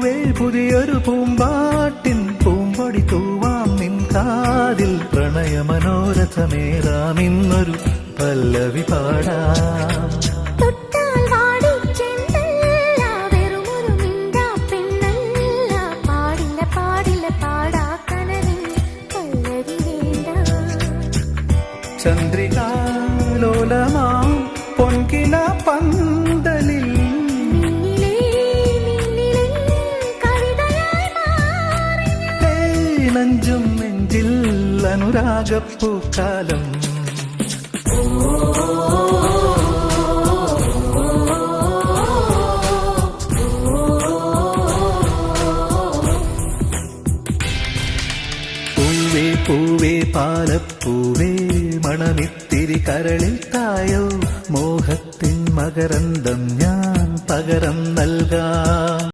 പൂവേ പുതിയൊരു പൂമ്പാട്ടിൻ പൂമ്പൊടി തൂവാം നിൻ കാതിൽ പ്രണയമനോരഥമേറാം ഇന്നൊരു പല്ലവി പാടാം. ചന്ദ്രികാലോലമാം പൊൻകില പന്തലിൽ നെഞ്ചും നെഞ്ചിൽ അനുരാഗപ്പൂക്കാലം. പൂവേ പൂവേ പാലപ്പൂവേ മണമിത്തിരി കരളിൽ തായോ മോഹത്തിൻ മകരന്തം ഞാൻ പകരം നൽകാം.